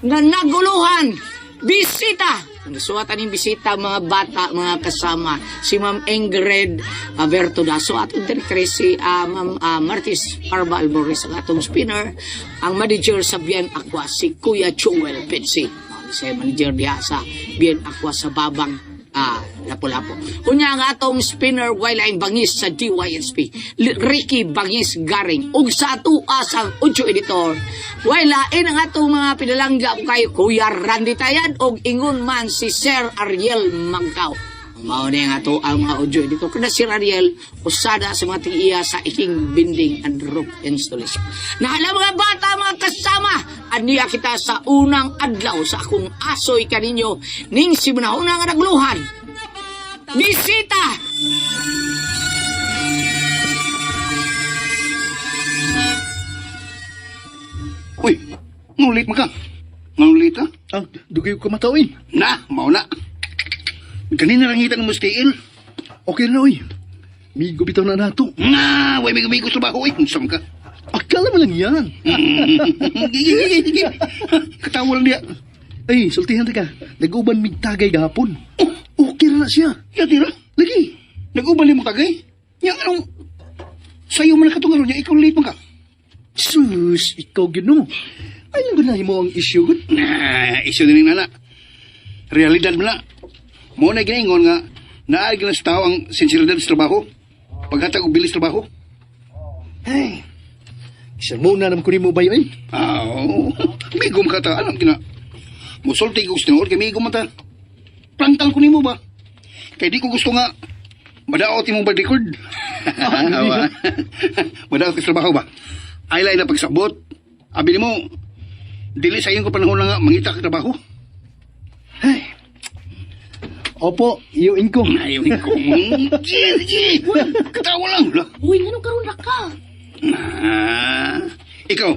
nga naguluhan. Bisita! Nasuwatan yung bisita, mga bata, mga kasama. Si Ma'am Ingrid Bertodaso at director si Ma'am Martis Parba Alboris, ang atong spinner. Ang manager sa Bien Aqua, si Kuya Joel Pensi. Siya manager diha sa Bien Aqua sa Babang Lapu-Lapu. Kunya nga atong spinner wailaing bangis sa DYSP, Ricky Bangis Garing. Ug sa atua sang audio editor, wailain ang atong mga pinalangga kay Kuya Randy Tayan ug ingon man si Sir Ariel Mangkaw. Mao ni nga to ang mga audio dito. Kada si Ariel usada sa mga tigiya sa iking binding and roof installation. Nahala mga bata, mga kasama, aniya kita sa unang adlaw sa akong asoy kaninyo ning simunahuna nga nagluhan. Bisita! Uy, ngulit mo ka. Ngulit ha? Ah, dugay ko matawin. Na, mau na. Kanina rangitan mo stiil. Okay na, oy. Migo bitaw na nato. Nga, way migo sa baho eh. Unsam ka. Akala mo lang yan. Gigi. Katawa lang niya. Ay, sultihan ka. Nag-uban mig tagay gahapon. Okay na siya. Tira. Lagi. Nag-ubali mo tagay. Yang anong... Sa'yo man nakatungaron niya, ikaw late mo ka. Sus, ikaw gino. Ayun ganahin mo ang issue, good? Isyo din na. Realidad mo na. Mo na ginaingon nga, naagil na sa tao ang sinsilidad sa trabaho. Paghatag og bilis trabaho. Ay, isa muna naman ko ni mo ba yun? Migom ka ta. Alam kina. Musulti ko gusto kay migom ta. Plantal ko ni mo ba? Kaya di ko gusto nga, madaot imong bad record. Madaot ka sa trabaho ba? Ay lang na pagsabot. Abi ni mo, dili sa iyong panahon lang nga, mangita ka trabaho. Ay, opo, iyuin ko. Ayaw ko. Gigi! Katawa lang. Uy, nga nung karoon na ka. Ikaw,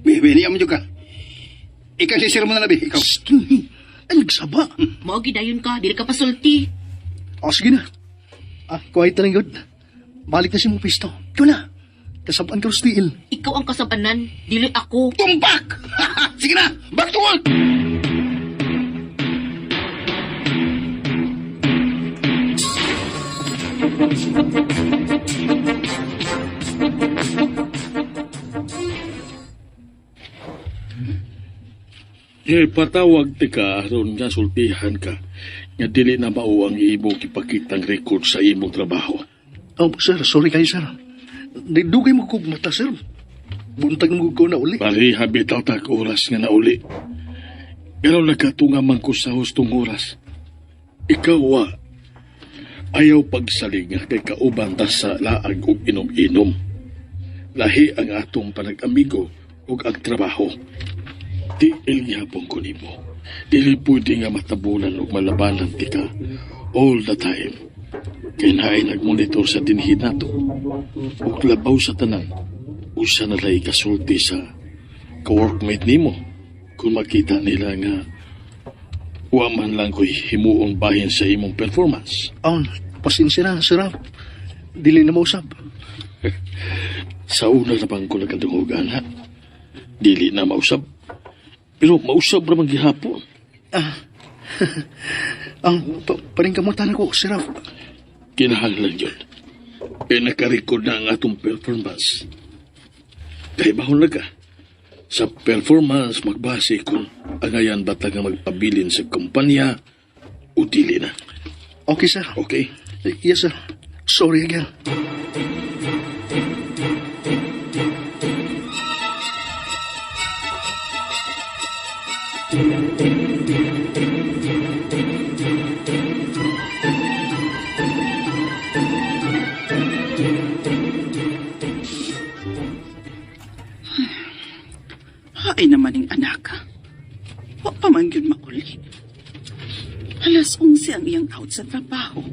bihini mo ka. Ikaw si sir mo na labi. Ikaw. Ay, nagsaba. Mao gidayon ka, dili ka pasulti. O, sige na. Quiet na lang, good. Balik na si mong pisto. Ikaw na. Kasabaan ka stiil. Ikaw ang kasabanan, dili ako. Tumpak! Sige na, back to work! Patawag ti ka aron nga sultihan ka nga dili na mao ang imong ipakitang record sa imong trabaho. Oh, sir, sorry kayo, sir. Nidugay mo ko mata, sir. Buntag mo ko na uli. Pareha bitaw tag oras nga nauli. Pero nagkatunga man ko sa hustong oras. Ikaw wa ayaw pagsaling nga kay kauban ta sa laag ug inom-inom. Lahi ang atong panag-amigo ug ang trabaho. Di ilyapong ko nimo. Dili pwede nga matabunan ug malabanan ti ka all the time. Kaya naay nagmonitor sa dinhin nato. Ug labaw sa tanan, usa na lay kasulti sa ka-workmate nimo. Kung makita nila nga wa man lang ko'y himuong bahin sa imong performance. Pasensya na, sir. Dili na mausap. Sa una na bang ko nagkadungugan, ha? Dili na mausap. Pero mausap ramang gihapon. Paring kamutan ako, sir. Kinahanglan yun. Pinakarecord na ang atong performance. Kaya bahon na ka. Sa performance, magbase kung angayan ba nga magpabilin sa kumpanya o dili na. Okay, sir. Okay? Yes, sir. Sorry again. Ay naman ang anak. Wa pa man yun mauli. Alas 11 ang iyang out sa trabaho.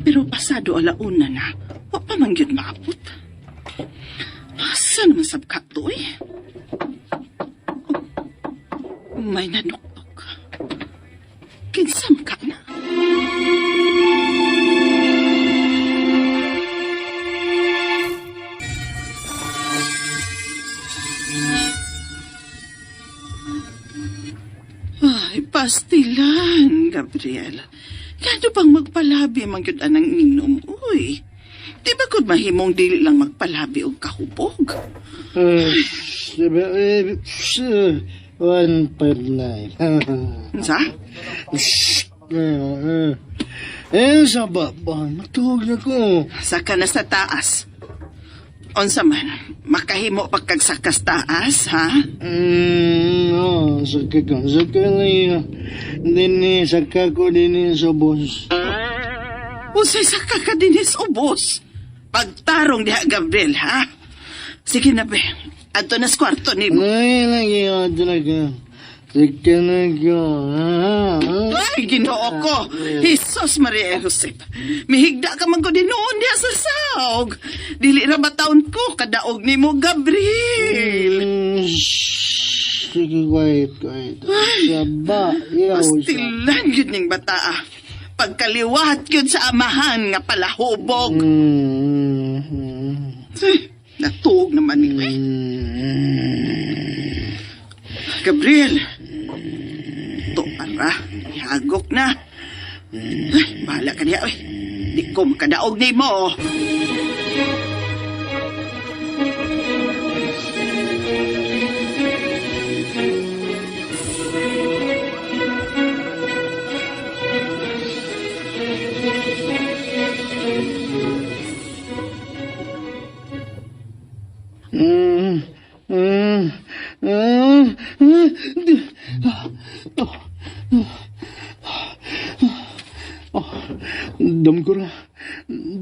Pero pasado alauna na. Wa pa man yun maabot. Asa naman sab ka to eh? May nanuktok. Kinsam ka na. Ay, pastilan, Gabriel. Kano bang magpalabi man yun anang inom, uy? Di ba kung mahimong dili lang magpalabi o kahubog? 1.9. Sa? Sa baba, matulog na ko. Saka na sa taas. Unsa man, makahimo pagkagsakas taas, ha? Saka na yun. Dini, saka ko dini sa boss. Unsay saka ka dinis ubos? Pagtarong diha, Gabriel, ha? Sige na, be. Adto na sa kwarto ni mo. Ay, lagi ako talaga. Saka na ko. Ay, ginoo ko. Jesus Maria Josep. Mihigda ka man ko din noon diha sa saog. Dili ra bataon ko kadaog ni mo, Gabriel. Sige, quiet. Saba, yaw siya. Pastilan yun ning bata, ah. Pagkaliwat yun sa amahan nga palahubog. Natuog naman ni May. Gabriel. Ito para. Ihagok na. Ay, bahala ka niya, oy. Di ko makadaog ni mo.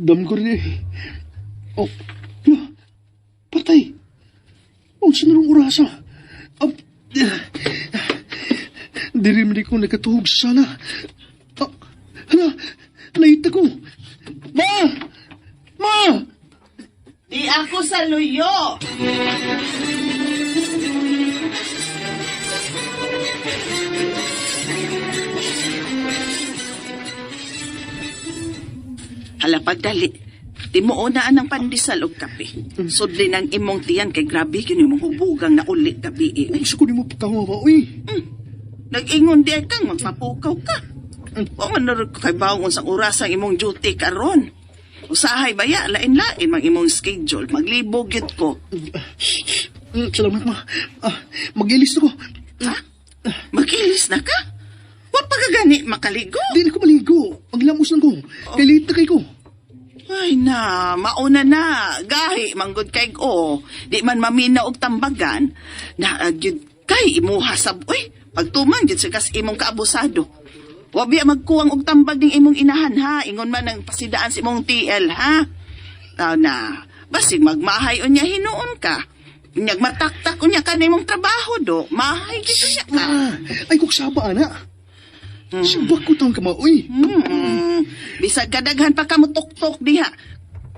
Dam ko rin eh. Patay. Saan nung orasa? Dirimli ko nakatuhog sa sala. Naita ko. Ma! Di ako sa luyo. Hala, pagdali. Di mo unaan ng pandesal o kape. Sudli ng imong tiyan kay grabe yun yung hubugang na ulit gabi. Gusto ko di mo patawa ba, uy. Nag-ingon di kang magpapukaw ka. O manurog ko kay bawang sa oras ang imong duty karon. Usahay baya, lain-lain mang imong schedule. Maglibog yun ko. Salamat, ma. Mag-ilis na ko. Ha? Magilis na ka? Wa pa ka gani makaligo? Di na ko maligo. Maglamos lang ko. Kay late na kay ko. Ay na, mauna na. Gahi, manggod kay ko. Di man mamina og tambagan. Naagyod kay imuha sab. Uy, pagtumang yun sa kas imong kaabusado. Wabi magkuwang og tambag ning imong inahan, ha? Ingon man ang pasidaan sa imong TL, ha? Tao na, basig magmahay unya hinuon ka. Inyag mataktak unya ka na imong trabaho, do. Mahay gito niya ka. Ay, kung saba, ana. Sabak ko taong kama, uy. Bisag kadaghan pa ka mo tuktok diha.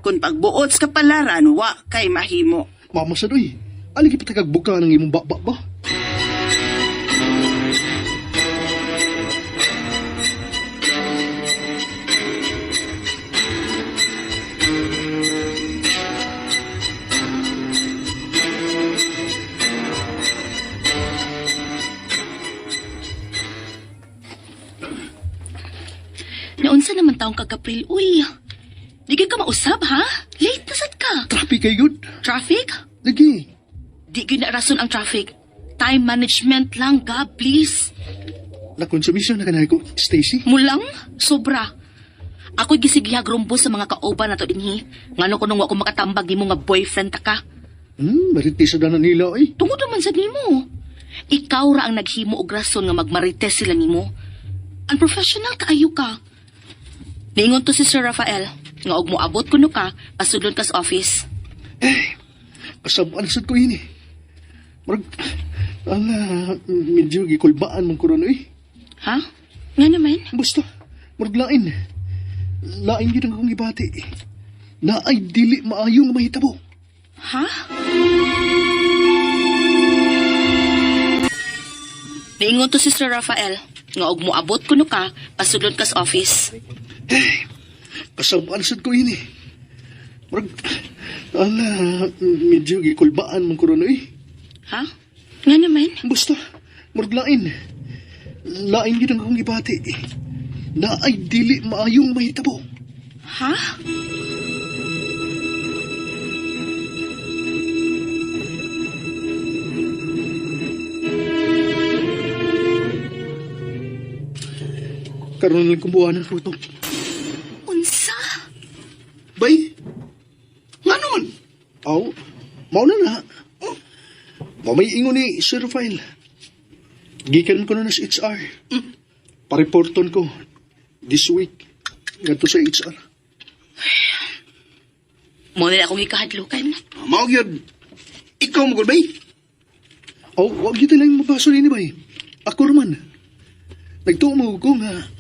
Kung pagbuots ka palaran, wa kay mahimo. Mama sa uy. Aligi pa tagagbuka ng imong baba ba? Naunsa naman taong kag-April, uy. Di ka mausab, ha? Late na sad ka. Traffic kay good. Traffic? Lagi. Di gyud na rason ang traffic. Time management lang, God, please. Nakonsumisyon na kanay ko, Stacy. Mulang? Sobra. Ako'y gisigihag rumbo sa mga kauban na to dinhi. Ngano ko nung wa ko makatambag ni mo nga boyfriend ta ka. Maritis na nila, ay. Tungod naman sa nimo. Ikaw ra ang naghimo og rason nga magmarites sila nimo. Unprofessional kaayo ka. Niingon to si Sir Rafael, nga og moabot kuno ka, pasudlon ka sa office. Kasabaan sad ko yun eh. Marag, medyo gikulbaan mong kuron, eh. Ha? Nga naman? Basta, marag lain. Lain yun ang akong ibati. Naay dili maayong mahitabo. Ha? Niingon to si Sir Rafael, nga og moabot kuno ka, pasudlon ka sa office. Kasabaan sad ko yun eh. Marag, medyo gikulbaan mong kuron, eh. Ha? Nga naman? Basta, marag lain. Lain gid ang akong ibati. Na ay dili maayong mahitabo. Ha? Karon lang kumuha ng fruto. Unsa? Bay, nga naman. Aw, mao na na. Mamay ingon ni Sir Rafael. Gikan ko na sa HR. Pareporton ko this week ngadto sa HR. Mo na akong ikahadlukan. Mao gyud. Ikaw mo bay. Aw, wag kita lang mabaso ni bay. Ako raman. Nagtuo ko nga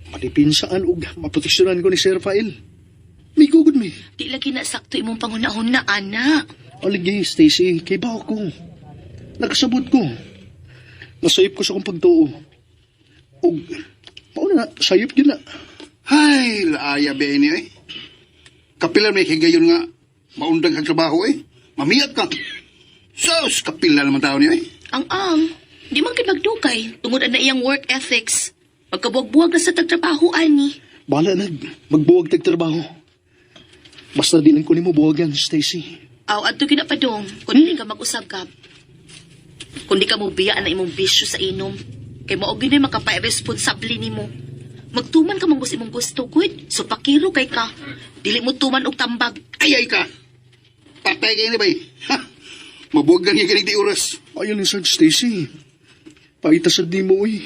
malipinsaan ug maproteksyonan ko ni Sir Rafael. May gugod mi. Di lagi na sakto imong pangunahon na, anak. Aligay, Stacy, kay baho ko. Nakasabot ko. Nasayip ko sa kong pagtuo. O, paano na, sayip din na. Hay, laaya be ni eh. Kapilan may higayon nga maundang kang trabaho eh. Mamiyat ka. Sus, kapilan naman tao niya eh. Ang, di man kayo magdugay. Tungod na iyang work ethics. Magkabuwag-buwag na sa tagtrabaho, ani. Bala magbuwag tagtrabaho. Basta di lang ko ni mo buwagan, Stacy. Aw, adto ginapadong. Kung di ka mag-usab ka. Kung di ka mo biyaan na imong bisyo sa inom. Kay mao gini makapay-responsable nimo. Magtuman ka mong gusto imong gusto, good. So pakiro kay ka. Dili mo tuman og tambag. Ayay ka. Patay kayo ni bay. Ha? Mabuwag niya ganig di oras. Ayun yung sad, Stacy. Paitasad di mo, uy.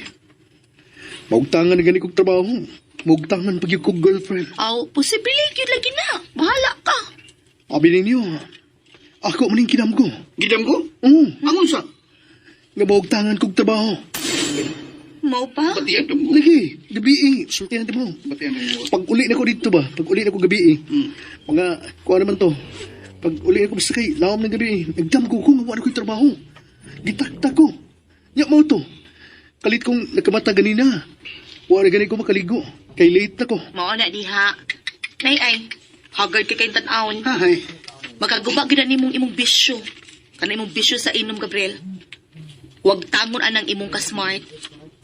Maugtangan na gani kong trabaho. Maugtangan pag yung kong girlfriend. Aw, posible yun lagi na. Bahala ka. Abi ninyo, ako maning kinam ko. Gidam ko? Angon sa? Nga maugtangan kong trabaho. Mau pa? Batihan mo. Lagi, gabi sultihan di mo. Batihan mo. Pag uli na ko dito ba? Pag uli na ko gabi mga, kung ano man to. Pag uli na ko basta kay, lawam ng gabi nagdam ko kung wala ko'y trabaho. Gitakta ko. Nya mo to. Kalit kong nagkamata ganina. Wala ganit ko makaligo. Kay late na ko. Mao na diha. Nay ay, haggard ka kayong tan-awon. Hay. Magagubag gina nimong imong bisyo. Kana imong bisyo sa inom, Gabriel. Huwag tangon anang imong ka-smart.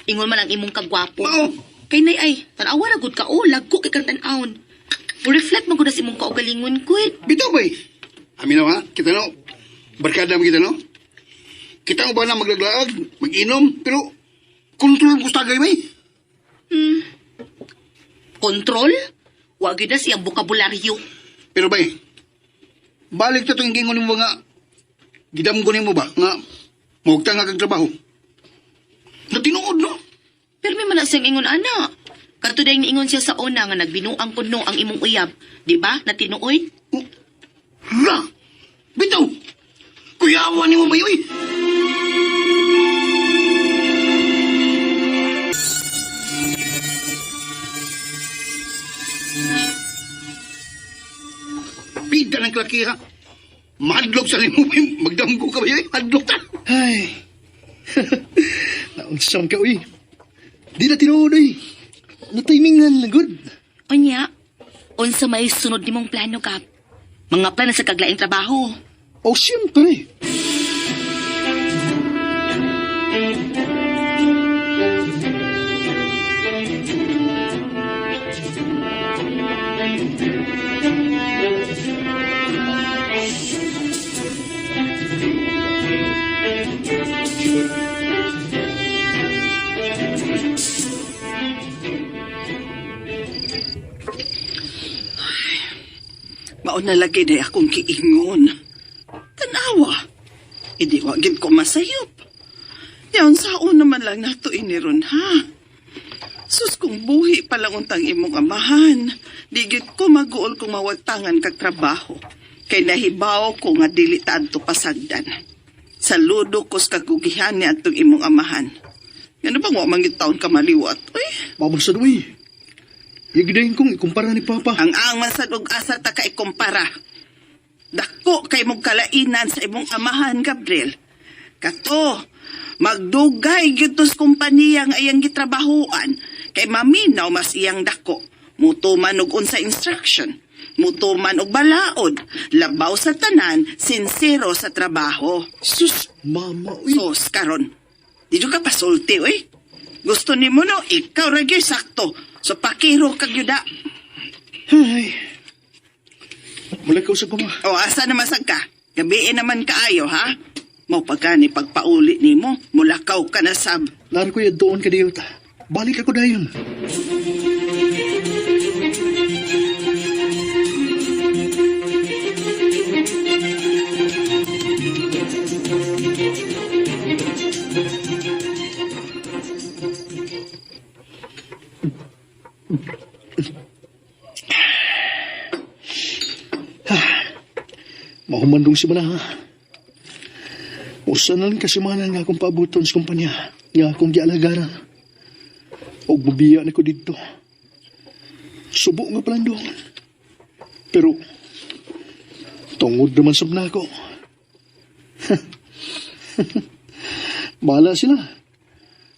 Ingon man ang imong kagwapo. Oo. Kay nay ay, tanawa na gud ka o, lagko kay kang tan-awon. Reflect mo gud sa imong kaugalingon, good. Bitaw bay. Amin na ha? Kita no? Barkada mo kita no? Kita mo ba na maglaglaag, mag-inom, pero kontrol ko sa tagay bay. Kontrol? Huwag yun na siyang bukabularyo. Pero bay, balik na itong gingon mo nga, gidamgon mo ba, nga, mawagta nga kang trabaho. Natinuod, no? Pero may man na siyang ingon, ana. Kanto dahil niingon siya sa una nga nagbinuang kuno ang imong uyab. Di ba? Natinuoy? Hala! Bitaw! Kuyawan ni mo ba yun? Pida ng klaki ha. Madlok sa limo, magdamgo ka ba yun? Madlok ta. Ay. Naunsam ka, uy. Di na tinuod, uy. Natimingan lang, good. Unya, unsa may sunod nimong plano, Kap? Mga plano sa kaglaing trabaho. Oh, siyempre. Mauna lagi na akong kiingon. Tanawa. Hindi wagin ko masayop. Yan saon naman lang nato iniron, ha? Sus kung buhi palang untang imong amahan. Digit ko maguol kung mawagtangan kag trabaho. Kay nahibaw ko nga dili tanto pasagdan. Saludo ko sa kagugihan ni atong imong amahan. Ano bang wa mangit taon ka maliwat? Uy, Mabasad, uy. Igidahin kong ikumpara ni Papa. ang masad og asa ta ka ikumpara. Dako kay mong kalainan sa imong amahan, Gabriel. Kato, magdugay gyud tos kompanya nga iyang gitrabahoan kay maminaw mas iyang dako. Mutuman og unsa instruction, mutuman og balaod, labaw sa tanan, sincero sa trabaho. Sus, Mama, uy. Sos karon. Di ka pasulti, oy. Gusto ni mo no, ikaw ragyoy sakto. So pakiro kag yuda. Ay. Mula ka usap ko ma. O asa naman sang ka? Gabiin naman kaayo ha? Mau pagkani pagpauli ni mo, mulakaw ka na sab. Laro ko doon ka diyo ta. Balik ako dayon. Mahumandong si Mana ha. Usa na lang kasimana nga akong paabuton sa kumpanya nga akong gialagaran. O bubiya na ko dito. Subo nga plando. Pero, tungod naman sab na ako. Bahala sila.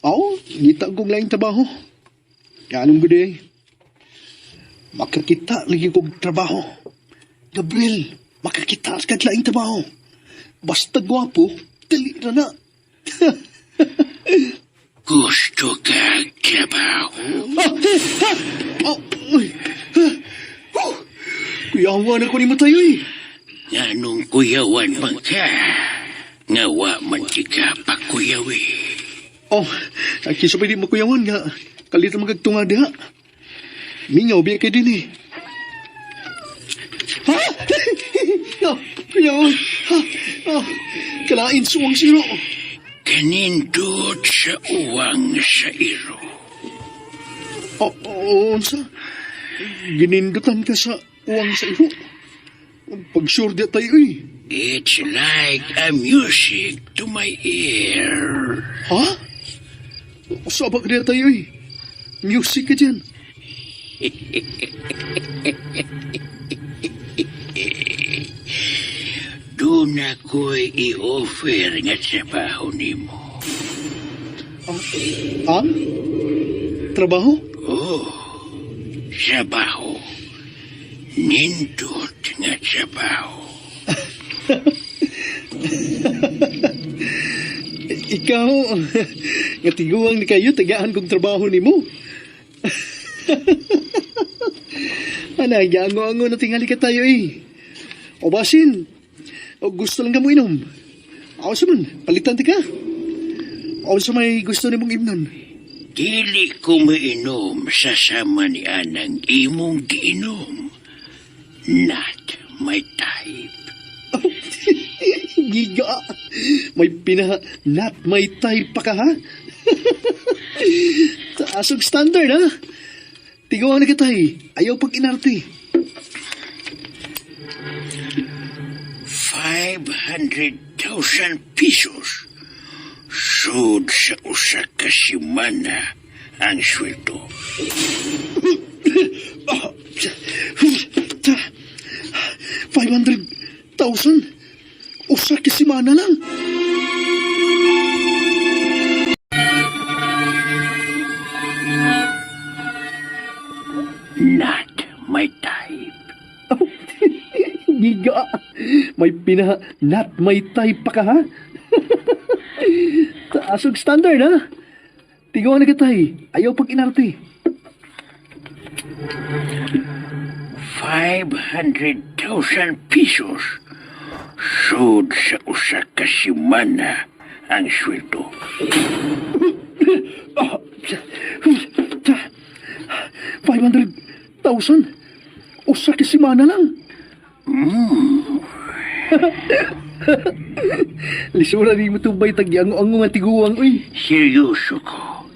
Ako, ngita kong laing trabaho. Yanong gudi makakita lagi kong trabaho. Gabriel, makakita sa kaglaing trabaho. Basta gwapo, dali na na. Gusto ka trabaho? Kuyawan ako ni Matayo eh. Anong kuyawan man ka? Ngawa man ka pa kuyawi. Oh, kisabay di mo kuyawan nga. Kalita magagtunga diha. Mingaw biya kay din eh. Ha? Kuyawan. Kalain suwang siro. Kanindot sa uwang sa iro. Unsa? Ginindutan ka sa uwang sa iro. Pag-sure di tayo eh. It's like a music to my ear. Ha? Sabak di tayo eh. Music ka dyan. Doon ako'y i-offer nga trabaho ni mo. Trabaho? Trabaho. Nindot nga trabaho. Ikaw, nga tiguang ni kayo, tagaan kong trabaho ni mo. Anagyango-ango na tingali ka tayo eh. O basin, o gusto lang ka mo inom. Ako sa man, palitan ti ka. O sa may gusto ni mong imnon. Dili ko mainom sa sama ni Anang imong giinom. Not my type. Giga, may not may type pa ka ha? Taasog standard ha? Tigawa na kitay, ayaw pag inarte. 500,000 pesos. Sud sa usa ka simana ang sweldo. 500,000? Usa ka simana lang. Not my type. Giga, may not may type pa ka ha? Taasog standard ha? Tigawa na kitay, ayaw pag inarte. 500,000 pesos. Sud sa usa ka simana ang sweldo. 500,000? Usa ka simana lang. Lisura di mo tubay tagyango-ango nga tiguang, uy. Seryoso ko.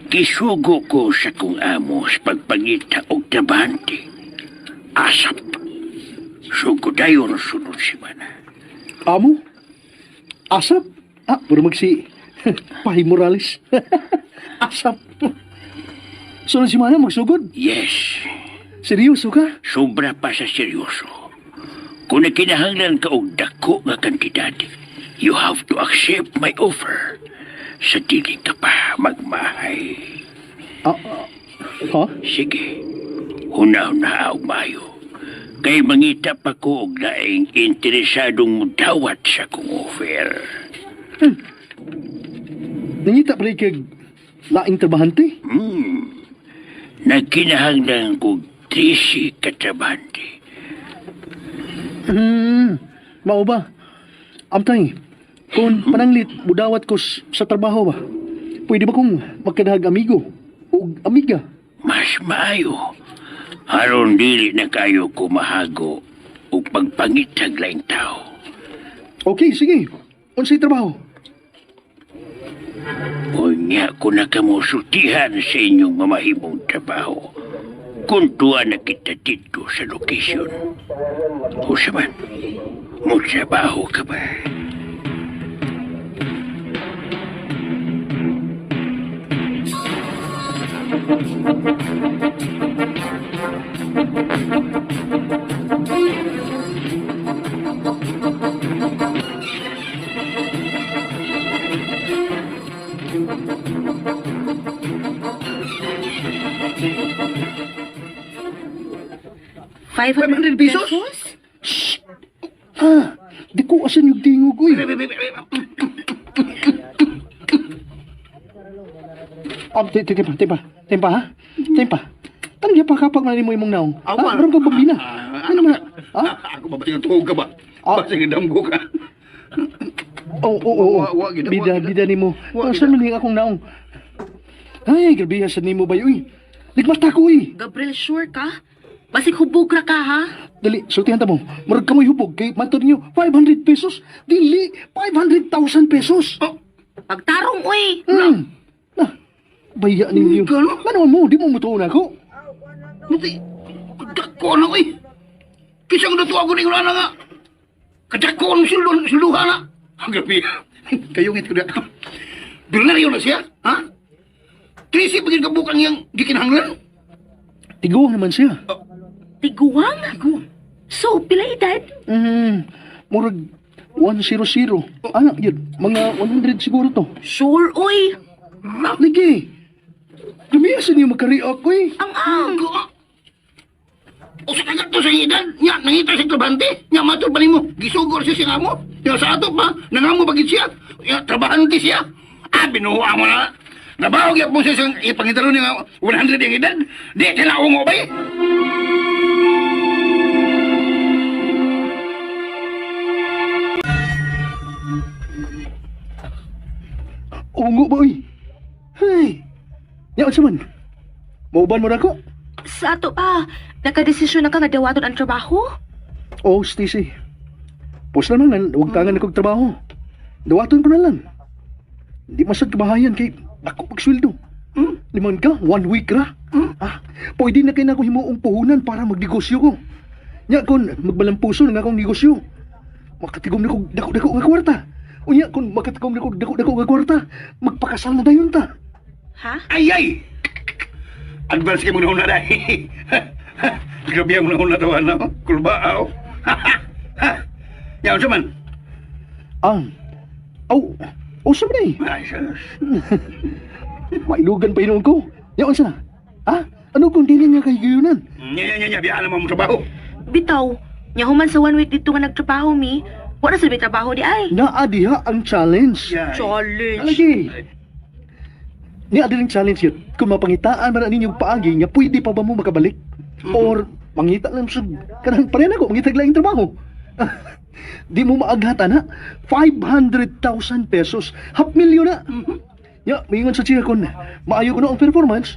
Kisugo ko sa kong amo sa pagpangita og tabante. Asap. Sugo dayon sunod simana. Amo? Asap? Puro magsi. Pahi Morales. Asap. Sunod si Mana magsugod? Yes. Seryoso ka? Sobra pa sa seryoso. Kung nakinahanglan ka og dako nga kantidad, you have to accept my offer. Sa dili ka pa magmahay. Ha? Sige. Hunaw-na og mayo. Kay mangita pa ko og laing interesadong mudawat sa kong offer. Nangita pa rin kag laing trabahante. Nagkinahanglan ko 13 katrabante. Mao ba? Amtay, kung pananglit, budawat ko sa trabaho ba? Pwede ba kong magkadahag amigo o amiga? Mas maayo. Aron dili na kayo kumahago o pagpangitag laing tao. Okay, sige. Unsay trabaho? Unya ko na kamusultihan sa inyong mamahimong trabaho. Kung tuwa na kita dito sa location. O saman, mo trabaho ka ba? $500 pesos? Di ko asan yung tingog, uy. Tempa, ha? Tempa. Tanong pa kapag na mo imong naong. Ha? Marang ka pambina. Ano man? Ha? Ako ba ba't tuhog ka ba? Basta damgo ka. Oo. Wa, gid, wa, Bida ni mo. Wa, Saan man akong naong? Ay, grabe sa ni mo ba, uy. Nagmata ko, uy. Gabriel, sure ka? Basig hubog ra ka, ha? Dali, sultihan ta mo. Marag ka mo'y hubog kay matod niyo 500 pesos. Dili, 500,000 pesos. Pagtarong, uy! Baya ninyo. Ano mo, di mo mutuon ako. Hindi. Kadako na ko eh. Kisang natuwa ko na nga. Kadako ang siluha na. Ang gabi. Kayungit ko na. Bernaryo na siya, ha? Trisi pagin kabukang yang gikinahanglan. Tiguang naman siya. Tiguang? So, pila edad? Murag 100. Ano, yun, mga 100 siguro to. Sure, uy! Lagi. Lumiyasan niyo magkariak ko eh. Ang! O sa tagat to sa edad, nya, nangita sa trabahante, nya matol pa mo, gisugor siya siya mo, nya sa ato pa, nangamo bagit siya, nya trabahante siya, binuha mo na, nabawag yan po siya siyang ipangitaro niya 100 yung edad, di kailangan mo ba eh? Ungo ba uy? Hey. Nya, sa man? Mauban mo na ko? Sa ato pa, nakadesisyon na ka nga dawaton ang trabaho? Oh, Stacy. Pus naman nga, huwag tangan akong trabaho. Dawaton ko na lang. Hindi masag kabahayan kay ako pagsweldo. Liman ka, 1 week ra. Pwede na kayo na ako himuong puhunan para magnegosyo ko. Nya kon magbalampuso na akong negosyo. Makatigom na ko dako-dako nga kwarta. Unya kon makatigom na ko dako-dako nga kwarta, magpakasal na dayon ta. Ha? Ay! Advance kayo muna na dahil. Grabe ang muna tawan na, kulbaaw. Yan, sa man? Sabi na eh. Ay, sus. Mailugan pa inuon ko. Yan, sa na? Ano kung dili nga kay gayunan? Nya, biya naman mo trabaho. Bitaw, nyahuman sa 1 week dito nga nagtrabaho mi, wala sa trabaho di ay. Naadiha ang challenge. Yan. Challenge. Alagi. Ni adaling challenge yun. Kung mapangitaan man ninyong paagi nga, pwede pa ba mo makabalik? Or mangita lang sa kanang parehan ako, mangitag lang yung trabaho. Di mo maaghatan ha? 500,000 pesos. $500,000 na. Ya, mingon sa siya kung maayo ko na ang performance.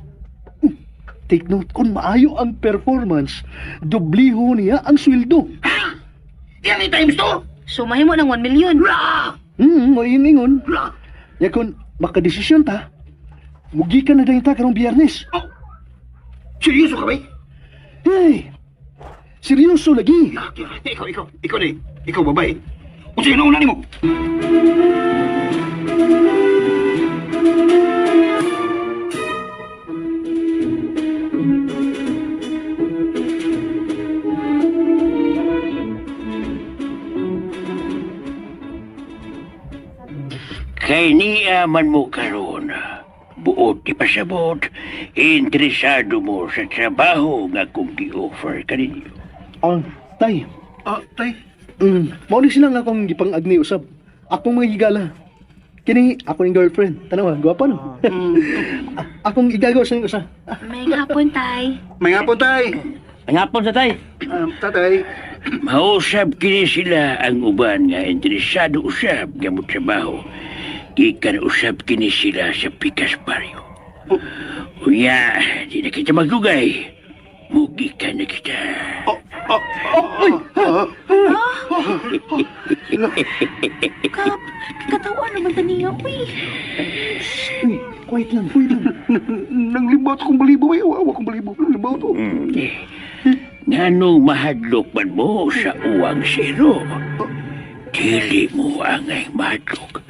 Take note, kung maayo ang performance, dubliho niya ang sweldo. Yan ay times 2. So, mahimo ng 1 million. Ngayon ingon. Blah. Ya kung makadesisyon ta, mugi ka na dahin ta karong biyernes. Oh. Seryoso ka ba? Hey! Seryoso lagi. Ikaw na ikaw babae. O sino na mo? Kay niya man mo karon. Buot di pasabot, interesado mo sa trabaho nga kung gi-offer ka ninyo. Tay. Tay. Mauli sila nga akong gipang-agni usab. Akong mga higala. Kini, ako yung girlfriend. Tanaw, gwapa no? Akong igagaw sa inyo sa. May hapon, tay. May nga po, tay. Ang hapon sa tay. Tatay. Mausap kini sila ang uban nga interesado usab nga mo trabaho. Gikan usab kini sila sa pikas baryo. Unya, di na kita magdugay. Mugi ka na kita. Katawa naman taniya, uy. Uy, quiet lang. Nanglibot akong balibo. Awa akong balibo. Nanglibot ako. Nganong mahadlok man mo sa uwang zero? Dili mo angay mahadlok.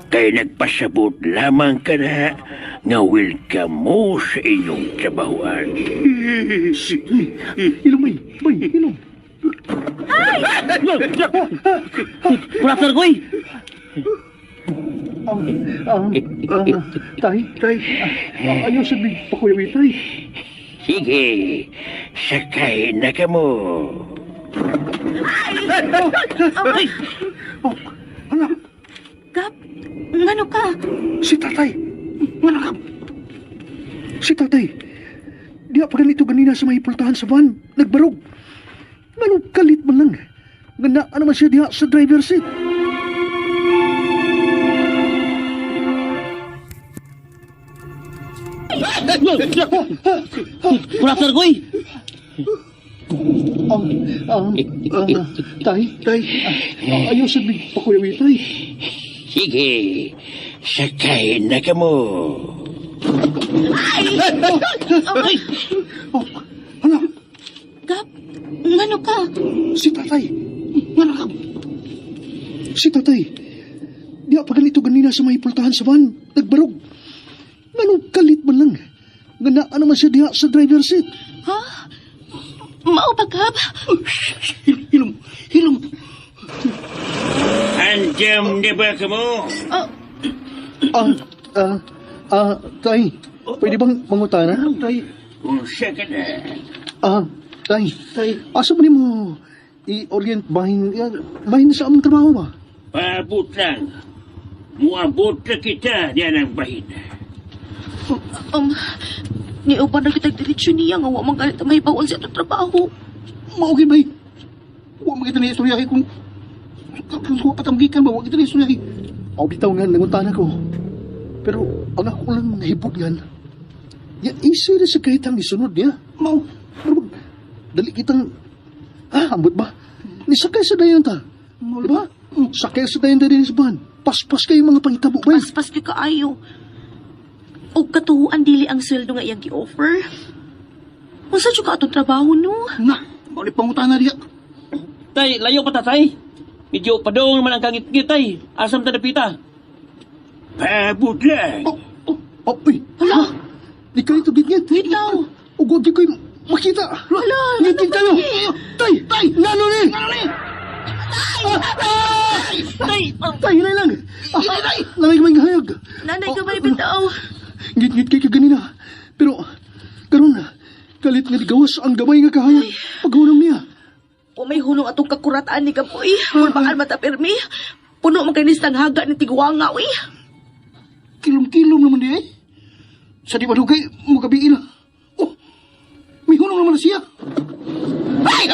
Kay nagpasabot lamang ka na nga welcome mo sa inyong trabahoan. Ilong, bay, ilong. Kulakter ko eh. Tay, ayaw sabi, pakuyawi, tay. Sige, sakay na ka mo. Gab, ngano ka? Si tatay. Si tatay. Di pa ganito ganina sa may pultahan sa van. Nagbarog. Ganong kalit man lang. Ganda naman siya diha sa driver seat. Kulakter ko eh. Tay, ayaw sabi, pakuyawi, tay. Sige, sakay na ka mo. Gab, ngano ka? Si tatay. Si tatay. Di pa ganito ganina sa may pultahan sa van. Nagbarog. Ganong kalit man lang. Ganda naman siya diha sa driver seat. Ha? Mao ba, Gab? Hilom. Andam na ba ka mo? Tay. Pwede bang mangutana? Tay. Kung siya ka na. Tay. Asa ba mo i-orient bahin sa aming trabaho ba? Paabot lang. Muabot na kita niyan ang bahin. Niuban na kitag diretsyon niya nga wa magalit may bawal sa itong trabaho. Maugin ba? Huwag makita na istoryahe kung patanggikan ba? Huwag kita na istoryahe. Ako bitaw nga nangutana ko. Pero ang ako lang nahibog yan. Yan, easy na sa kahit ang isunod niya. Mau, dali kitang, ambot ba? Nisakay sa dayon ta. Diba? Sakay sa dayon ta din sa ban. Paspas kayo mga pangitabo ba? Paspas di kaayo. O katuhuan dili ang sweldo nga iyang gi-offer. Unsa jud ka atong trabaho no? Na, maulit pangutan na diya. Tay, layo pa ta tay. Medyo padong naman ang kangit-ngit tay. Asam ta napita. Paabot lang. Uy, Hala, di kayo ito gitgit. bitaw. Ugod di kayo makita. Hala, Ngitgit kayo. Tay, nano ni? Tay, hinay lang. Nangay kamay gahayag. Nanay ka may bitaw. Ngit-ngit kay kaganina. Pero, karon na, kalit nga gawas ang gamay nga kahayag. Paghunong niya. Kung may hunong atong kakurataan ni Kapoy, kung bakal matapirmi, puno magkanis tang haga ni Tiguanga, uy. Kilom-kilom naman diya eh. Sa di madugay, mugabiin na. Oh, may hunong naman na siya. Ay!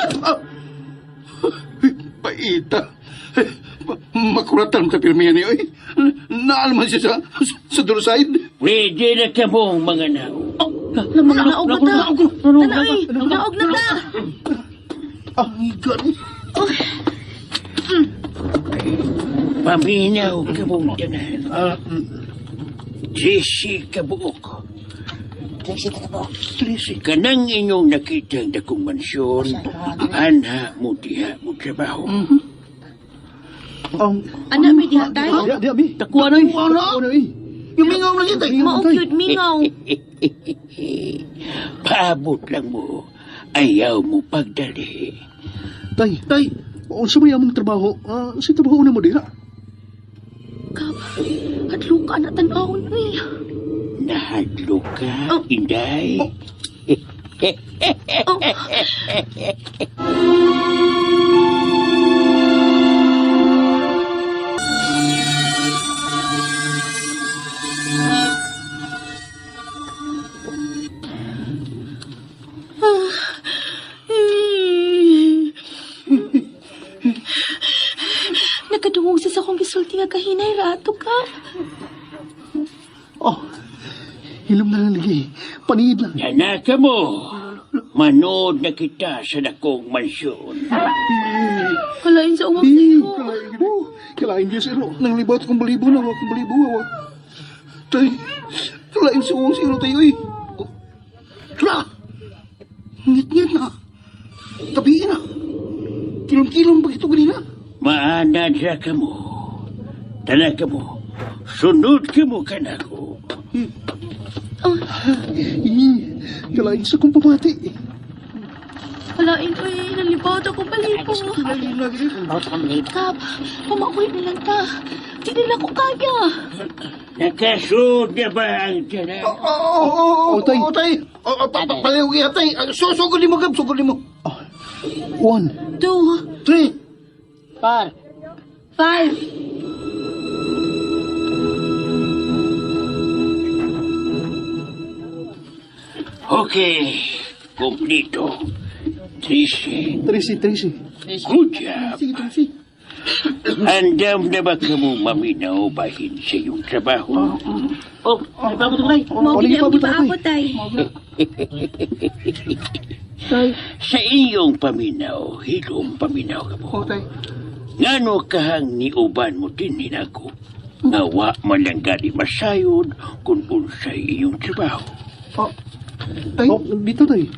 Paita. Makuratan sa pirmihan niya eh. Naalman siya sa dulside. Pwede na ka mo mga nao. Naog na ta. Tanay, naog na ta. Ang gano'n. Paminaw ka mong tanan. Jesse Kabuok. Kanang inyong nakita na kong mansyon, anha mo diha mo trabaho. Ana may diha tayo? Di, abi. Takuha na eh. Ano eh? Yung mingaw na kita. Maukyod mingaw. Paabot lang mo. Ayaw mo pagdali. Tay, kung sa may among trabaho, sa trabaho na mo diha. Kab, hadlo ka na tanawon, uy. Nahadlo ka, Inday. nakahinay rato ka. Oh, hilom na lang lagi. Panihid lang. Yanaka mo. Manood na kita sa dakong mansyon. Kalain sa umang Eh, ko. kalain niya siro. Nang libat kong balibo na, wakong balibo. Tay, kalain sa uwang siro tayo eh. Tara! Ngit-ngit na. Tabiin na. Kilom-kilom ba ito kanina? Maanad sa ka mo. Talaga mo. Sunod ka mo ka na ko. Kalain sa kong pamati. Kalain ko eh. Nalibaw ako balibo. Kalain lagi. Kap, pamakulit na lang ka. Hindi na ko kaya. Nakasud na ba ang tiyan? Oh, tay. Paliw kaya, tay. Sugod mo, Gab. Sugod mo. 1, 2, 3. 5. Okay. Kumplito. Tracy. Tracy. Good job. Sige, Tracy. Andam na ba ka mo maminaw bahin sa iyong trabaho? Oh, ay pa mo ito, tay. Mau Oli, gini ang pabuta gipaabot tay. Sa iyong paminaw, hilong paminaw ka mo. Tay. Ngano kahang niuban mo din hinako? Ngawa malanggani masayod kung unsay iyong trabaho. Tay, dito tay.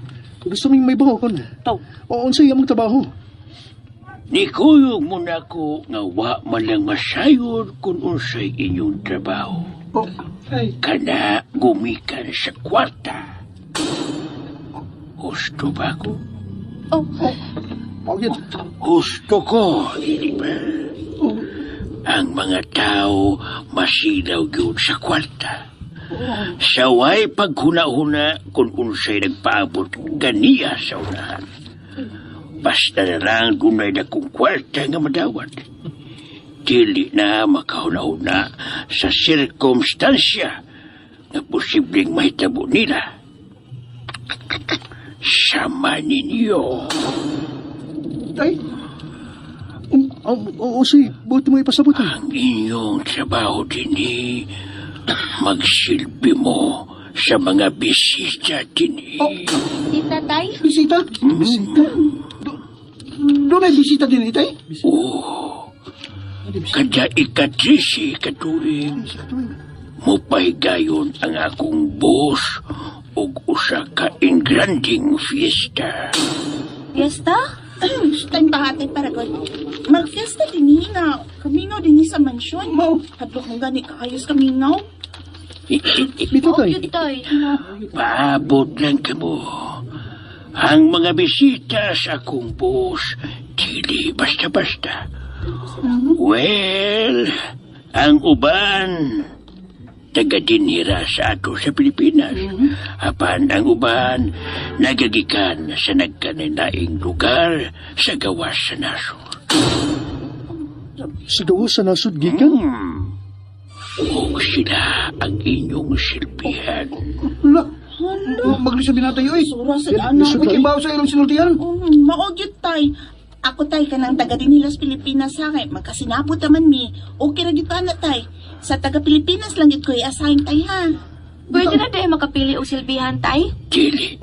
Gusto mong may baho kon. Taw. Oo, unsay among trabaho. Nikuyog mo na ko ngawa malang masayod kung unsay inyong trabaho. Kana gumikan sa kwarta. Gusto ba ko? Pagid. Gusto ko, hindi ba? Ang mga tao masilaw yun sa kwarta. Saway paghuna-huna kung unsay nagpaabot ganiya sa unahan. Basta na lang dunay na kong kwarta nga madawat. Dili na makahuna-huna sa sirkumstansya na posibleng mahitabo nila. Sama ninyo. Tay. Sige, buti mo ipasabot. Ang inyong trabaho din magsilbi mo sa mga bisita din. Tita tay? Bisita? Doon ay bisita din, tay? Oo. Kada ikatrisi katuig, mupahigayon ang akong boss ug usa ka engranding fiesta. Fiesta? Time pahatid para god. Mag-fiesta din nga. Kamingaw din sa mansyon. Mo. Hadlok ng gani kaayos kamingaw. Dito tay. Tay. Paabot lang ka mo. Ang mga bisita sa akong boss, dili basta-basta. Well, ang uban, taga-dinira sa ato sa Pilipinas. Apan ang uban, nagagikan sa nagkaninaing lugar sa gawas sa nasod. Sa gawas sa nasod gikan. O sila ang inyong silbihan. Maglisabi na tayo, eh. Sura sa daan na. Makibaw sa ilong sinultihan. Maogyot tay. Ako tay kanang taga din nila sa Pilipinas sa kay magkasinabot naman mi. Okay ra gyud na tay. Sa taga Pilipinas lang gyud ko i-assign tay ha. Pwede na tayo makapili og silbihan tay? Dili.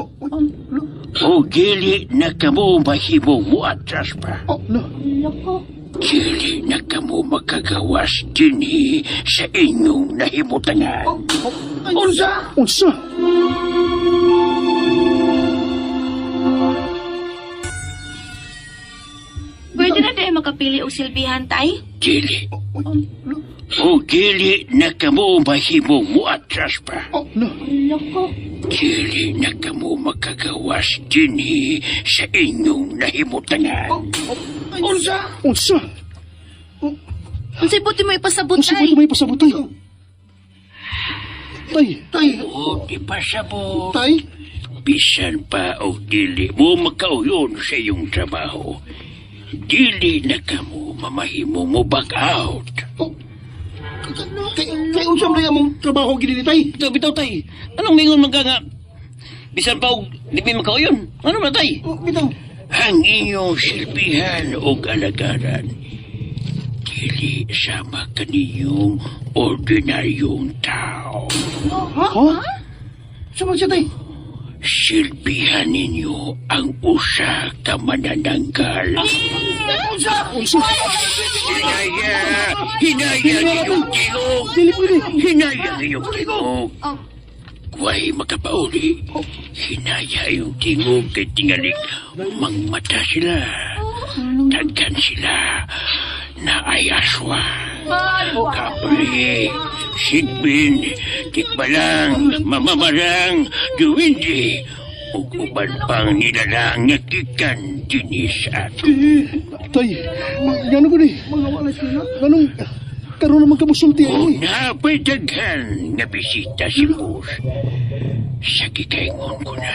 O dili na kamo mahimong mo atras pa. Loko. Dili na kamo makagawas dinhi sa inyong nahimutangan. Unsa? Pwede na tayo makapili og silbihan tay? Dili. O dili na kamo mahimong mo atras pa. Loko. Dili na kamo makagawas dinhi sa inyong nahimutangan. Unsa? Unsay puti mo ipasabot Unsa tay? mo may pasabot tay? Tay. Tay, O di pa sabot. tay. Bisan pa o dili mo makauyon sa iyong trabaho. Dili na kamo mamahimo mo back out. Kay unsam na mong trabaho gini tay. Bitaw, tay. Anong mingon man ka nga? Bisan pa og di mi makauyon. Ano na, tay? Bitaw. Ang inyong silbihan o alagaran, dili sama kaniyong ordinaryong tao. Ha? Sama siya, tay. Silbihan ninyo ang usa ka manananggal. Hinaya! Hinaya ninyong tingog! Hinaya ninyong tingog! Huwag makapauli. Hinaya yung tingog kay tingalig mangmata sila. Tagkan sila na ay aswang. Kapre, Sigbin, Tikbalang, Mamamarang, Duwindi, ug uban pang nilalang nga gikan dinis ato. Tay, gano'n ko ni. Ganong, karoon naman kamusulti O ay. napay daghan nga bisita si Bus. Sa gikaingon ko na,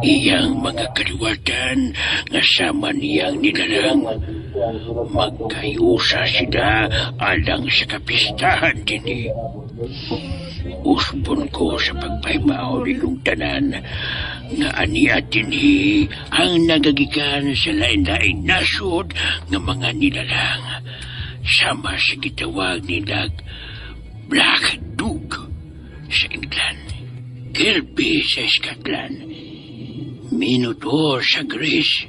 iyang mga kaliwatan nga sama niyang nilalang. Magkayusa sila alang sa kapistahan din. Usbon ko sa pagpaymaw nilong tanan nga aniya din ang nagagikan sa lain-lain nasod nga mga nilalang. Sama sa gitawag nilag Black Dog sa England, Kirby sa Scotland, Minotaur sa Greece,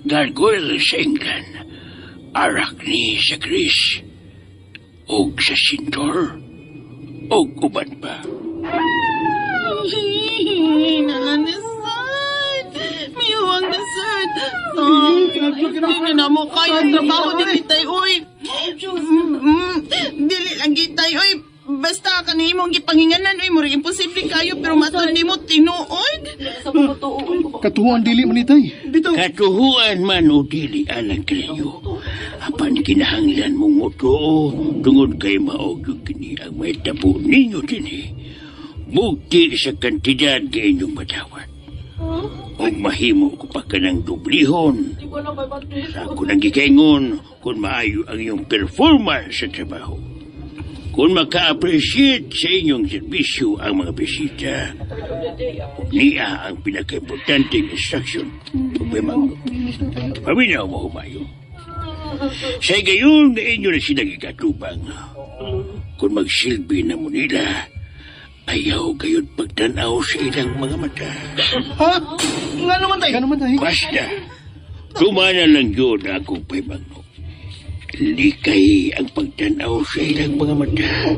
Gargoyle sa England, Arachne sa Greece, og sa Sintor, og uban pa. Nanganisan! Miyawang nasan! Hindi na mo kaya trabaho din kitay, uy! Dili lang kitay, uy! Basta kanimong gipanginganan, uy! Murag imposible kayo, pero matun di mo tinuod! Katuhuan dili man ni tay. Katuhuan man o dili alang kayo. Apan kinahanglan mong moto tungod kay maogyog kini ang may tabo ninyo din Bukti sa kantidad kay inyong patawad. O mahimo ko pa ka ng dublihon. Sa ako nang gikaingon kung maayo ang iyong performance sa trabaho. Kung maka-appreciate sa inyong serbisyo ang mga bisita, niya ang pinaka-importanting instruction. Pagmamang, paminaw mo humayo. Sa gayon na inyo na silang ikatubang, kung magsilbi na mo nila, ayaw gayon pagtanaw sa ilang mga mata. Ha? Nga naman, tay. Gano'n man tay. Basta, tumana lang yun akong paimangno. Likay ang pagtanaw sa ilang mga mata.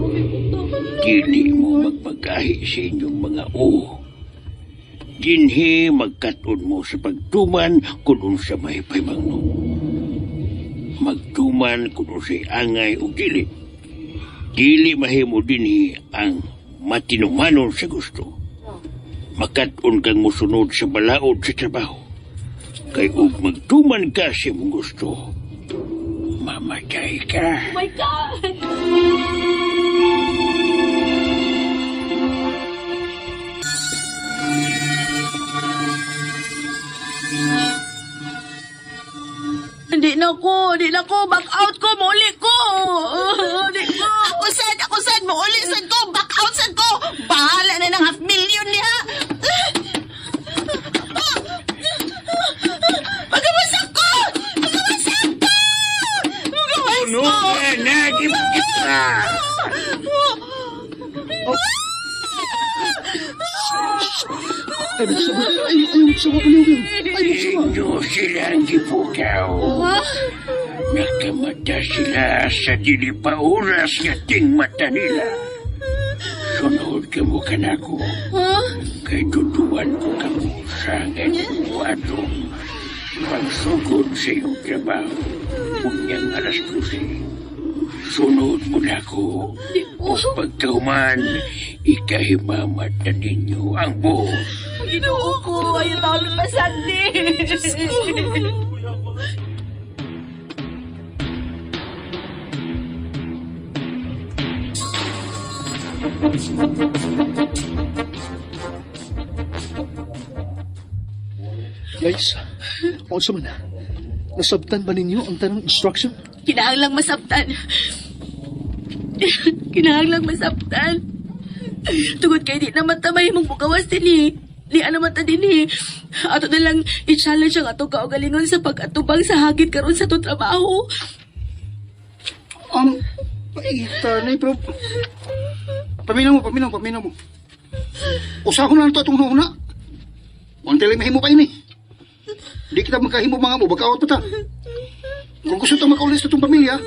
Dili mo magpagahi sa inyong mga o. Dinhi magkaton mo sa pagtuman kung unsa may paimangno. Magtuman kung unsay angay o dili. Dili mahimo dinhi ang matinumanon sa gusto. Makaton kang musunod sa balaod sa trabaho. Kay ug magtuman ka sa mong gusto, mamatay ka. Oh my God! Hindi na ko, back out ko, muli ko. Hindi ko. Ako sad, mauli sad ko, back out sad ko! Bahala na ng 500,000 niya! Magawasak ko! Ano ka na, kita? Ay, magsama. Ay, magsama ko lang. Ay, magsama. Inyo silang gipukaw. Nakamata sila sa dili pa oras nga ting mata nila. Sunod ka mo kanako. Kay tutuan ko ka mo sa wadong pagsugod sa iyong trabaho. Unyang alas 12. Sunod mo na ko. O pagkauman, ikahimamat na ninyo ang buhos. Ginoo ko, ayaw taon pasandi. Guys, kung sa man, nasabtan ba ninyo ang tanong instruction? Kinahanglang masabtan. Kinahanglang masabtan. Tugod kay di naman tamay mong bugawas din eh. Di naman ta din eh. Ato na lang i-challenge ang ato kaugalingon sa pag-atubang sa hagit karon sa to trabaho. Paita na pero... Paminaw mo. Usa ko na lang ito itong una. Until mahimo pa ini. Di kita magkahimo mga mo, bakaot pa ta. Kung gusto itong makaulis itong pamilya,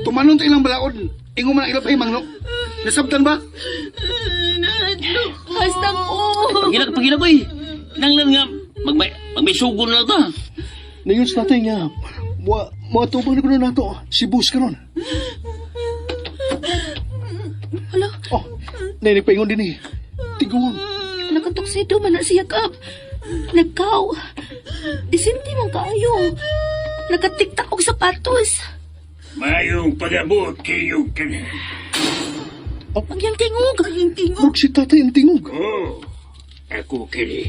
tumanon tayo ilang balaod. Ingo man ang ilang pahimang, no? Nasabtan ba? Basta ko. Pagina ko eh. Nanglan nga, magmay sugon na ta. Ngayon sa tatay nga, matubang na ko na nato, si Bus karon. Hala, Oh, nagpaingon din eh. Tiguan. nakatuksido man na siya kap. Nagkaw. Disinti man kaayo. Nakatiktak og sapatos. Mayong pag-abot kayo ka na. Ang yang tingog. Murag si tatay ang tingog. Oh, ako kini.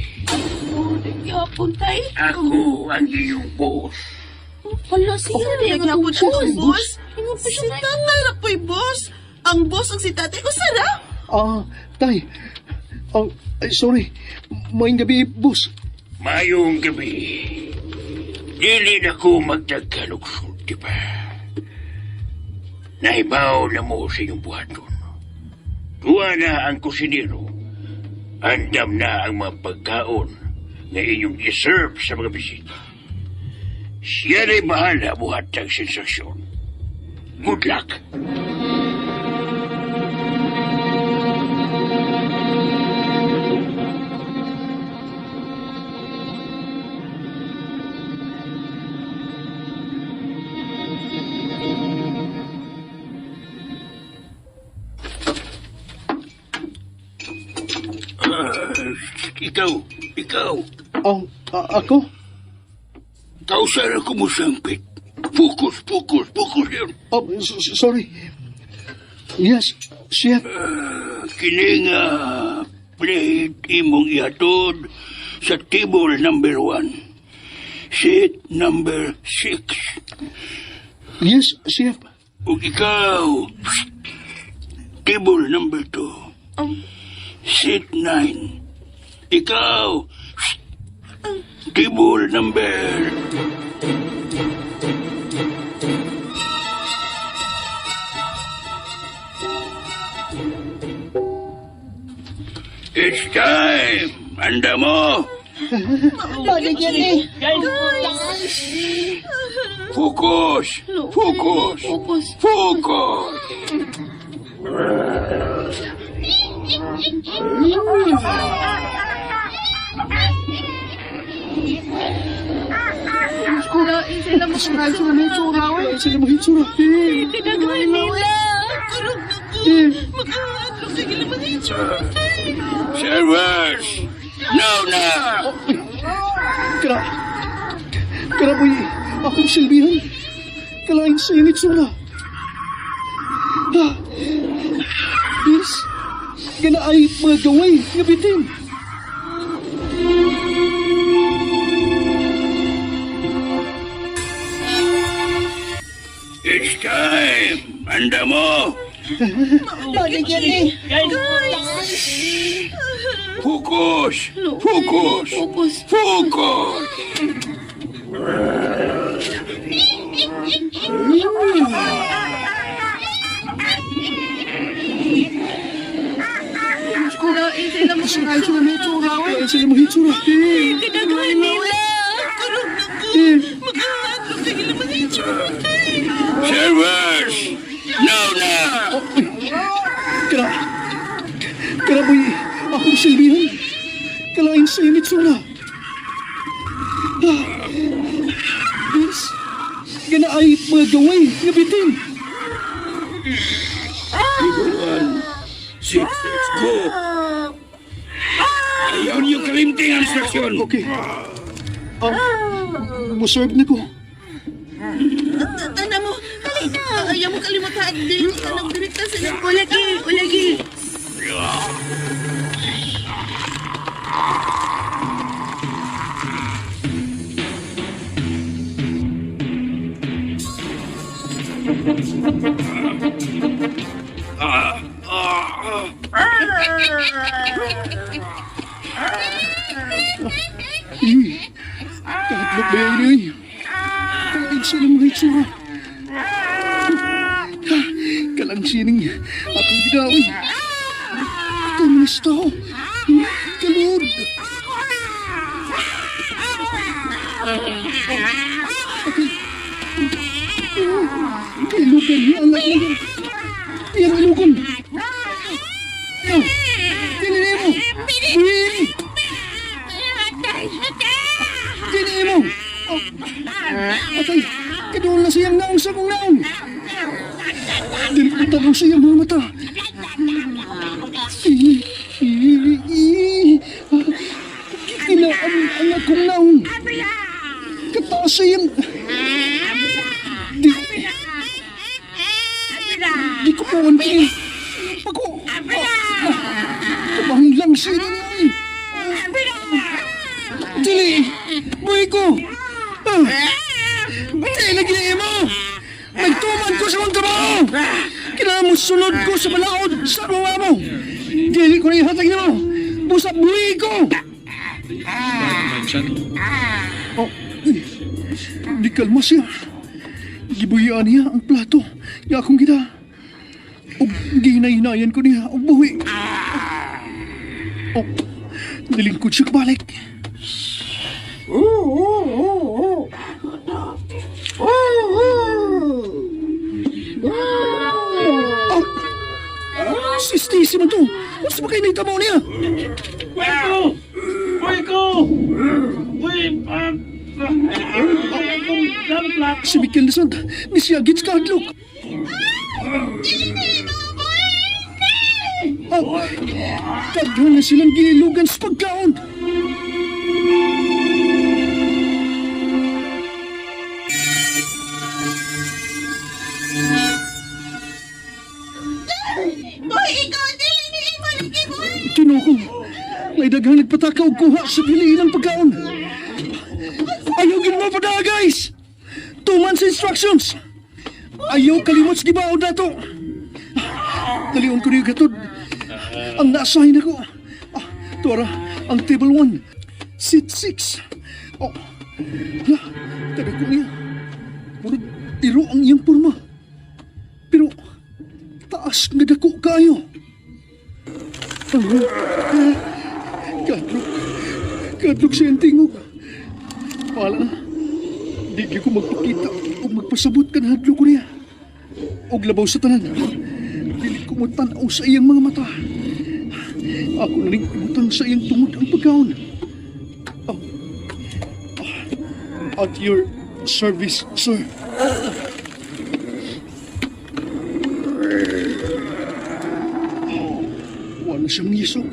Yapon tay. Ako ang iyong boss. Hala siya. Nagyapon siya kay boss. Ingon pa Si siya. tatay na po'y boss. Ang boss ang si tatay. Usara? Tay. Sorry. Maing gabi, Bus. Mayong gabi. Dili na ko magdagkalugsol, di ba? Naibaw na mo sa iyong buhaton. Tuwa na ang kusinero. Andam na ang mga pagkaon na inyong iserve sa mga bisita. Siya na'y bahala buhat ng sensasyon. Good luck. Ikaw. Ako? Kausan ako mo sangpit. Focus yun. Sorry. Yes, chef. Kini nga plate imong ihatod sa table number 1. Seat number 6. Yes, chef. Ug ikaw, table number 2. Seat 9. Ikaw, table number... It's time! Handa mo! Focus! Sila mahitsura. Pinagay nila. Servers! Now na! Kara boy, akong silbihan. Kalain sa init sura. Yes, gana ay mga gaway, nga bitin. It's time! Handa mo! Focus! Sila mahitsura. Pinagay nila. Servers! Now na! Kara boy, akong silbihan. Kalain sa init sura. Yes, gana ay mga gaway, nga bitin. Six, go! Ayaw niyo kalimting ang instruksyon! Okay. Muserve na ko. Tanda mo, dali na. Ayaw mo kalimutan din. Anong direkta sa iyo? Ulagi. Tahatlok ba yan, Kalain sila mga hitsura. lang siya ning akong gidawin. Kamusta ko? Kalod. Ilugan niya ang aking iyang ilugan. Ayaw, tininin mo. Buhin. Tininin mo. Atay, kadoon na siyang naong sa kong naong. Diliputan mo siyang mga mata. Kikilaan ang akong naong. Kataas siyang... Di ko pawan kayo. Pako. Kabahang lang siya na namin. Dili. Buhay ko. Dili lagi mo. Nagtuman ko sa mga trabaho. Kailangan mo sunod ko sa balaod sa mga mo. Dili ko na ihatag na mo. Busap buhay ko. Oh, di kalma siya. Gibuyaan niya ang plato. Ya akong gida. O ginahinayan ko niya ang buhi. O, nalingkod siya kabalik. Sisti man to. Mas ba kayo naitamaw niya? Si Mikel Lizard, ni siya gits kahadlok. Kaghan na silang ginilugan sa pagkaon. Kinuko, may daghang nagpatakaw kuha sa piliin ng pagkaon. Ayaw mo pa na, guys! 2 months instructions! Ayaw kalimot sa gibao na to! Dalion ko niyo gatod. Ang naasahin ako. Tora, ang table 1. Seat 6. Oh, hala, taga ko niya. Murag iro ang iyang porma. Pero, taas nga dako kayo. Kadlok siya ang tingog. Wala na. Di ko magpakita o magpasabot ka na hadlo ko niya. O labaw sa tanan. Dili ko matanaw sa iyang mga mata. Ako na rin umutang sa iyang tungod ang pagkaon. At your service, sir. Wala siyang yisog.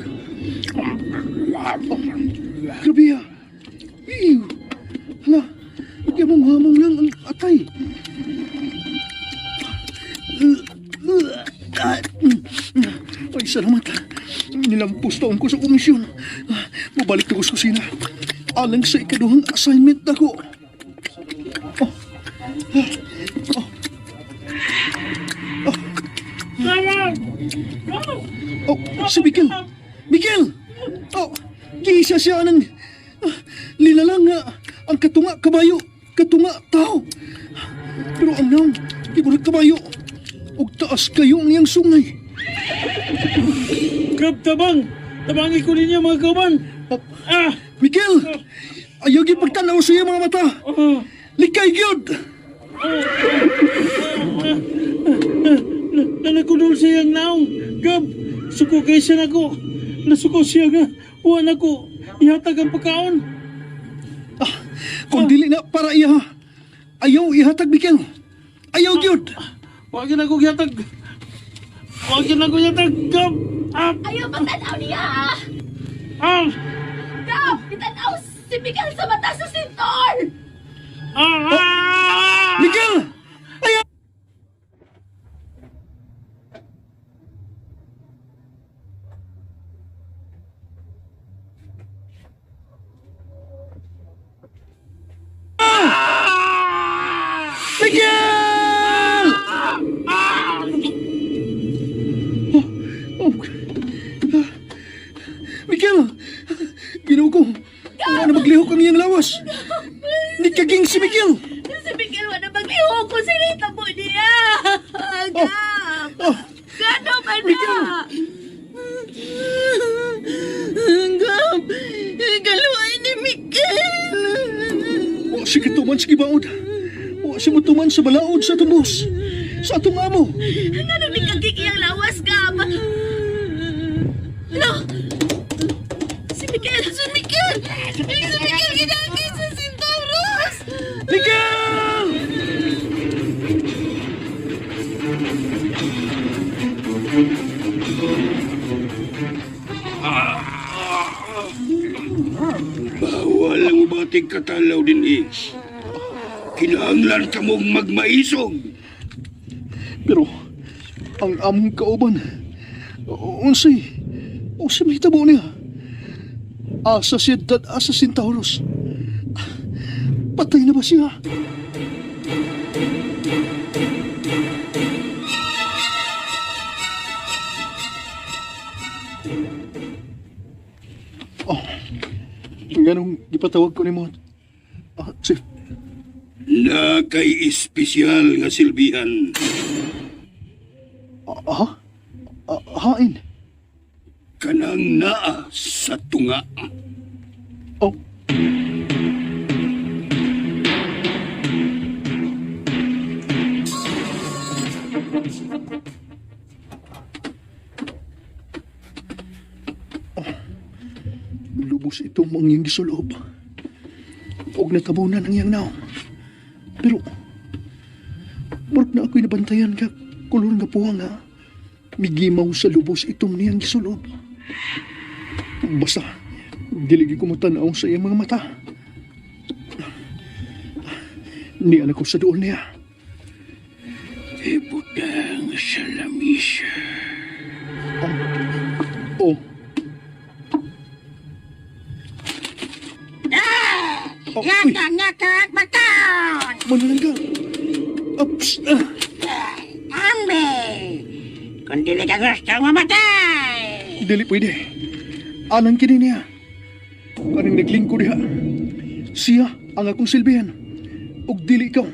Grabe ah. Ew. Hala, hamong lang ang atay. Ay, salamat. Nilampos taon ko sa komisyon. Mabalik na ko sa kusina. Alang sa ikaduhang assignment na ko. Si Miguel. Miguel! Giisa siya ng linalang ang katunga kabayo, katunga tao. Pero ang nang, ibulat kabayo, og taas kayo niyang sungay. Grab tabang! Tabangi ko ninyo mga kauban! Miguel! Ayaw yung pagtanaw sa iyo mga mata! Likay gyud! Nanakudol siyang naong! Gab! Suko kayo siya nako! Nasuko siya nga! Huwag ako! Ihatag ang pagkaon! Kung dili na para iya, ayaw ihatag Miguel! Ayaw gyud! Huwag yun ako ihatag! Huwag yun ako ihatag! Gab! Ayaw magtanaw niya! Gab! Itanaw si Miguel sa mata sa sintor! Miguel! Ayaw! Miguel! Miguel! Ginawa ko. Wala na maglihok ang iyang lawas. Hindi kaging si Miguel. Si Miguel wala maglihok ko. Sinita mo niya! Gab! Kano ba na? Gab, galuay ni Miguel. O sige tuman, sige baod. O si mo tuman sa balaod sa tubos. Sa atong amo. Ano ni kagigiyang lawas, Gab? No! Si Miguel! Si Miguel! Si Miguel ginagay sa Centauros! Miguel! Bawal ang bating katalaw din eh. Kinahanglan ka mong magmaisog. Pero, ang among kauban, unsay may tabo niya. Asa siyudad, asa Centauros. Patay na ba siya? Oh, ganong ipatawag ko ni mo. Chief, Na kay espesyal nga silbihan. hain. Kanang naa sa tunga. Oh, lubos itong mangyang gisulob. Huwag natabunan ang iyang naong. Pero, marag na ako'y nabantayan ka, kulor nga po nga, migimaw sa lubos itong niyang gisulob. Basta, diligi ko mo tanaw sa iyang mga mata. Niyan ako sa doon niya. Ibutang sa lamisa. Oh. Oh, uy, Nyaka baton! manalang ka. Ups, Ambe! Kung dili ka gusto mamatay! dili pwede. Anang kini niya. Kaning naglingkod diha. Siya ang akong silbihan. Og dili ikaw.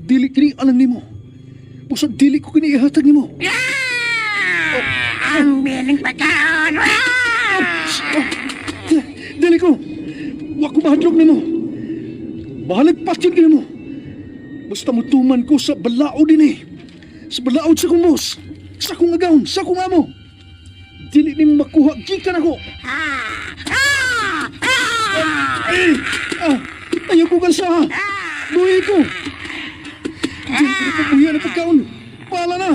Dili kini anang nimo. Pusag dili ko kini ihatag nimo. Ambe ng pagkaon! Dili ko. Wa ko mahadlok nimo. Bahalag patyon kini mo. Basta mutuman ko sa balaod din eh. Sa balaod sa kong boss. Sa kong agawon, sa kong amo. Dili ni makuha gikan ako. Ayaw ko gansa ha. Buhay ko. Dili ko na pagbuhian na pagkaon. Pala na.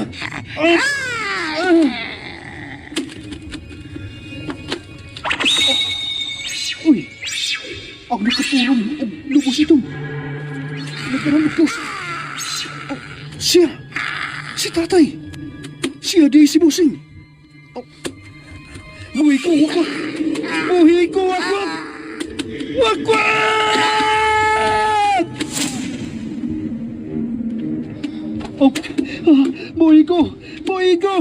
Uy. Ang nakatulong og lubos ito. Nagkaroon ko. Siya. Si tatay. Siya di si Busing. Buhay ko, wakwak. Buhay ko, wakwak. Wakwak! Buhay ko. Buhay ko.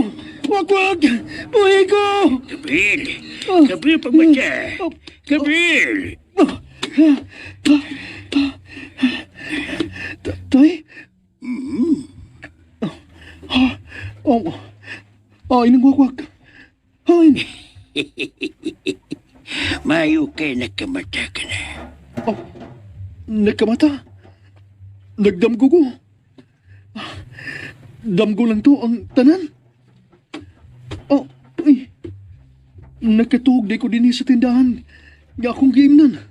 Wakwak. Buhay ko. Gabriel! Gabriel, pagmata! Gabriel! Tay? Inang wakwak. Hain. Mayo kay nakamata ka na. Nagkamata. Nagdamgo ko. Damgo lang to ang tanan. Ay. Nakatuhog di ko din sa tindahan. Nga akong giimnan.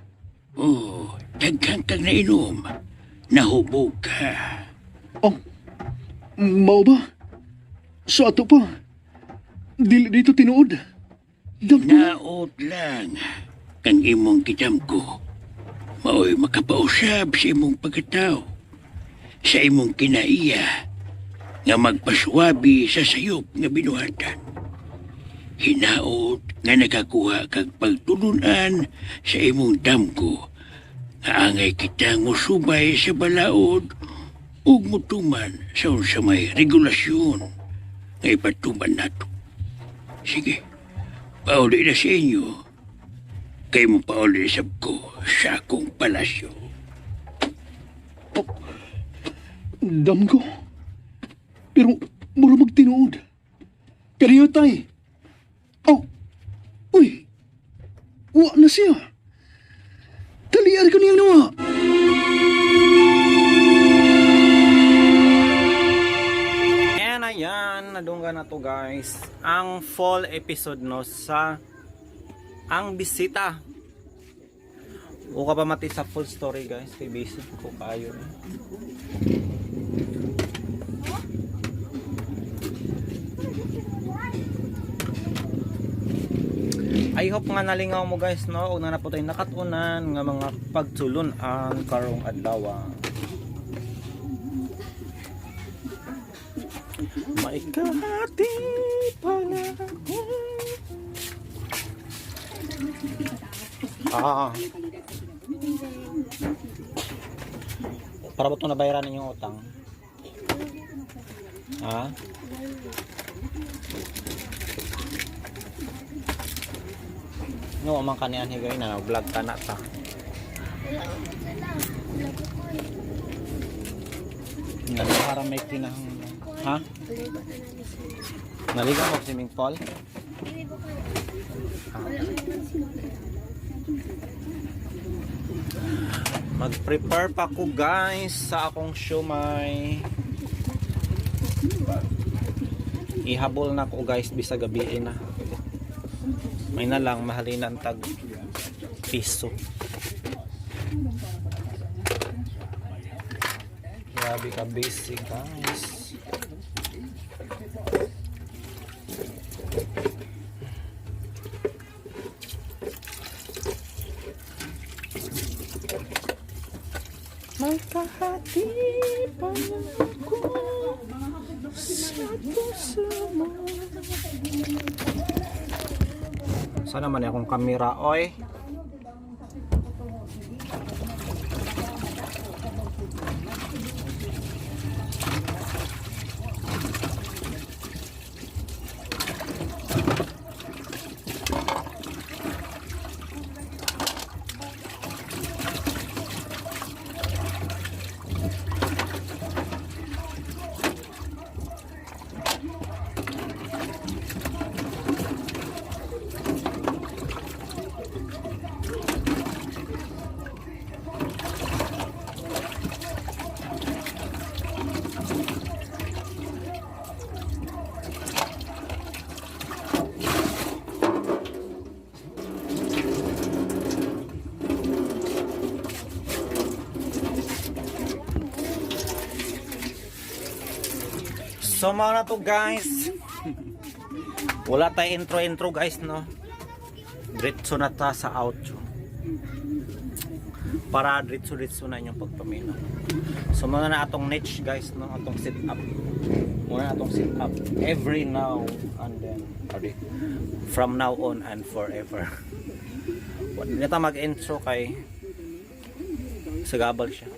Oh, daghang kang nainom. Nahubog ka. Mao ba? Sa ato pa. Dili dito tinuod. Damgo. Naot lang kang imong kidamko. Mao'y makapausab sa imong pagkatao. Sa imong kinaiya nga magpaswabi sa sayop nga binuhatan. Hinaot nga nakakuha kag pagtulunan sa imong damgo nga angay kitang musubay sa balaod ug mutuman sa unsa may regulasyon nga ipatuman nato. Sige, pauli na sa inyo. Kay mo pauli sab ko sa akong palasyo. Damgo. Pero mura magtinuod. Pero yun, tay. Oh, uy, wa na siya. Taliar ka niyang nawa. And ayan, nadungga na to guys. Ang fall episode no sa Ang Bisita. O ka pa mati sa full story guys. Kay basic ko kayo. I hope nga nalingaw mo guys no. Ug na po tayo nakatunan nga mga pagtulon ang karong adlaw. Maikahati pala ako. Para ba ito nabayaran ninyong utang? Ha? No, amang kanian higay na vlog ka na ta. Nalo para may kinahang. Ha? Naliga mo swimming pool? Mag-prepare pa ko guys sa akong siomay. Ihabol na ko guys bisa gabi na. May na lang mahalinan tag piso. Grabe ka basic guys. Magkahati pa ako sa puso mo. Saan naman akong kamera, oy? So mga na to guys. Wala tayo intro guys no. Diretso na ta sa outro. Para diretso na inyong pagpamino. So mga na atong niche guys no. Atong sit up. Muna atong sit up. Every now and then. From now on and forever. Wala na ta mag intro kay sagabal siya.